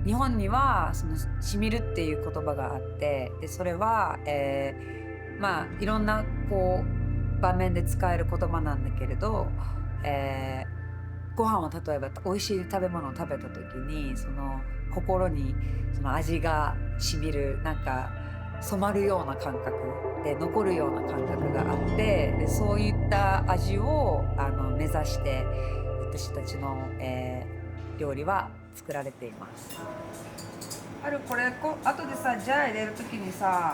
日本にはそのしみるっていう言葉があって、でそれは、まあいろんなこう場面で使える言葉なんだけれど、ご飯を例えば美味しい食べ物を食べた時にその心にその味がしみる、なんか染まるような感覚で残るような感覚があって、でそういった味を目指して私たちの、料理は作られています。これ後でさ、ジャー入れる時にさ、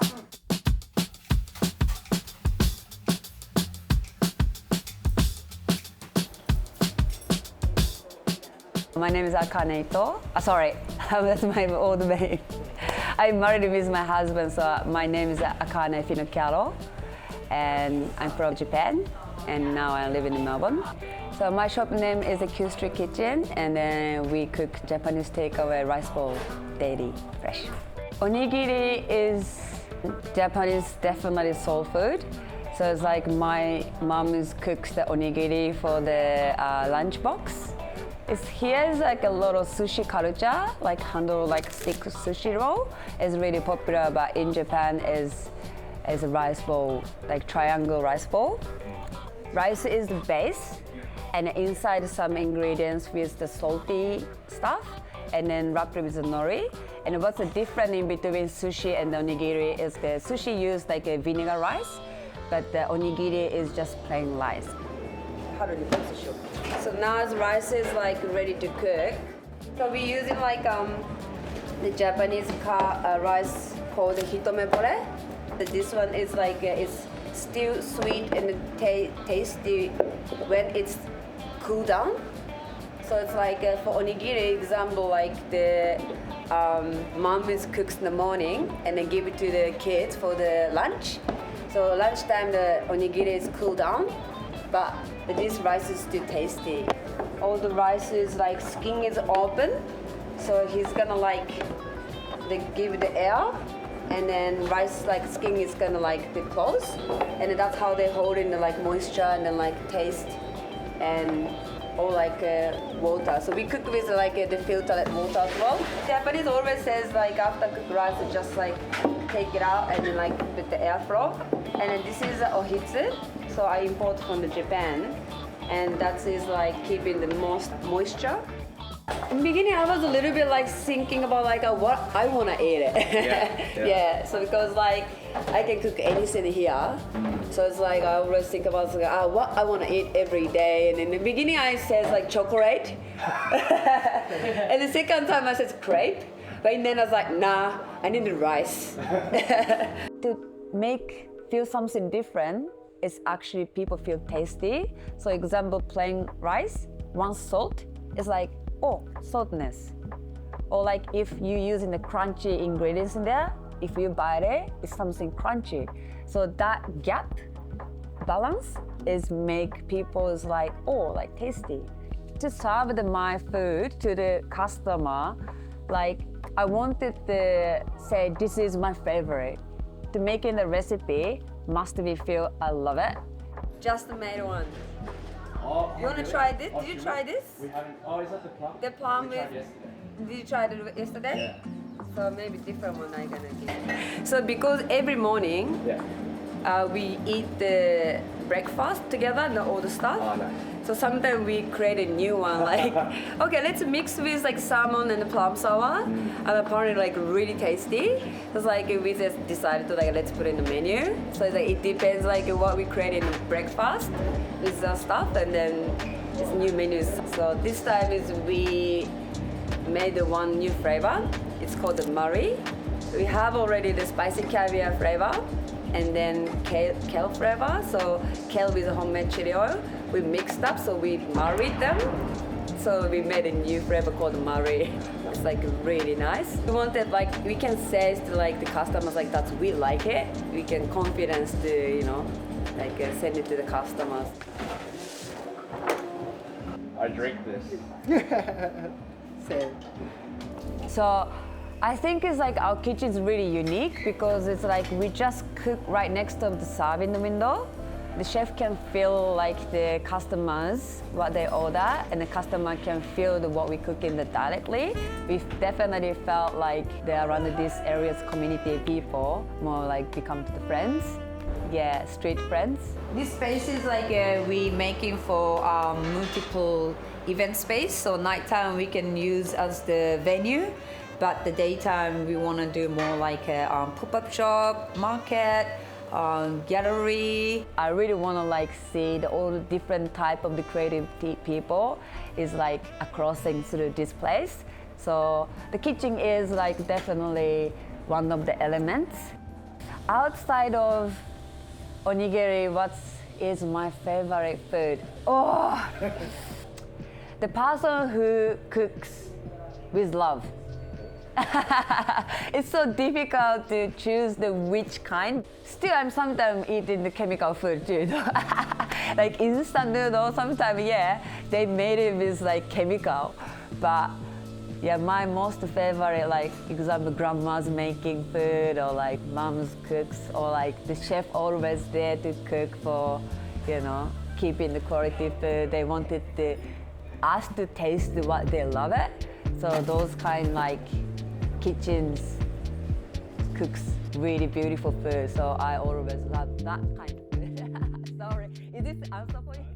My name is Akane Ito. Sorry, that's my old name. I'm married with my husband, so my name is Akane Finocchiaro, and I'm from Japan, and now I live in Melbourne. So my shop name is a Q Street Kitchen, and then we cook Japanese takeaway rice bowl daily, fresh. Onigiri is Japanese definitely soul food. So it's like my mom cooks the onigiri for the lunch box. Here's like a lot of sushi culture, like handle like stick sushi roll is really popular, but in Japan is a rice bowl, like triangle rice bowl. Rice is the base, and inside some ingredients with the salty stuff, and then wrapped with the nori. And what's the difference in between sushi and the onigiri is the sushi use like a vinegar rice, but the onigiri is just plain rice. How do you put the sugar? So now the rice is like ready to cook. So we're using like the Japanese rice called hitomebore. This one is like it's still sweet and tasty when it's cooled down. So it's like for onigiri example, like the mom cooks in the morning and then give it to the kids for the lunch. So lunchtime the onigiri is cooled down, but this rice is still tasty. All the rice is like skin is open, so he's gonna like they give the air, and then rice like skin is gonna like be closed, and that's how they hold in the like moisture and then like taste and all like water. So we cook with like the filtered water as well. Japanese always says like after cooked rice just like take it out and then like put the airflow. And then this is ohitsu, so I import from the Japan, and that is like keeping the most moisture. In the beginning, I was a little bit like thinking about like what I want to eat it. Yeah. So because like I can cook anything here, so it's like I always think about like, what I want to eat every day. And in the beginning, I said like chocolate, and the second time I said crepe, but then I was like, nah, I need the rice. To feel something different is actually people feel tasty. So example, plain rice, one salt is like, oh, saltness. Or like if you using the crunchy ingredients in there, if you bite it, it's something crunchy. So that gap balance is make people is like, oh, like tasty. To serve my food to the customer, like I wanted to say this is my favorite. To making the recipe must be feel I love it. Just made one. Oh, You want to try this? Did you try this? We haven't. Oh, is that the plum? The plum We tried with. yesterday. Did you try it yesterday? Yeah. So maybe different one I gonna give. So because every morning Yeah. we eat the breakfast together and all the stuff. Oh, nice. So sometimes we create a new one like, okay, let's mix with like salmon and plum sour, and apparently like really tasty. It's like we just decided to like let's put in the menu. So it's like it depends like what we create in breakfast with the stuff, and then it's new menus. So this time is we made the one new flavor. It's called the Murray. We have already the spicy caviar flavor, and then kale flavor. So kale with homemade chili oil. We mixed up, so we married them. So we made a new flavor called Murray. It's like really nice. We wanted like we can say to like the customers like that we like it. We can confidence to like send it to the customers. I drink this. Same. So I think it's like our kitchen is really unique because it's like we just cook right next to the serving window. the chef can feel like the customers what they order, and the customer can feel what we cook in the directly. We definitely felt like they are around this area's community people, more like become the friends. Yeah, street friends. This space is like we making for multiple event space. So nighttime we can use as the venue, but the daytime we want to do more like a pop-up shop, market, gallery. I really want to like see all the different type of the creative people is like crossing through this place. So the kitchen is like definitely one of the elements. Outside of onigiri, what is my favorite food? Oh, the person who cooks with love. It's so difficult to choose the which kind. Still, I'm sometimes eating the chemical food too. Like instant noodle, sometimes yeah, they made it with like chemical. But yeah, my most favorite, like example, grandma's making food or like mom's cooks or like the chef always there to cook for, you know, keeping the quality food. They wanted us to taste what they love it. So those kind like kitchens cooks really beautiful food. So I always love that kind of food. Sorry, is this answer for you?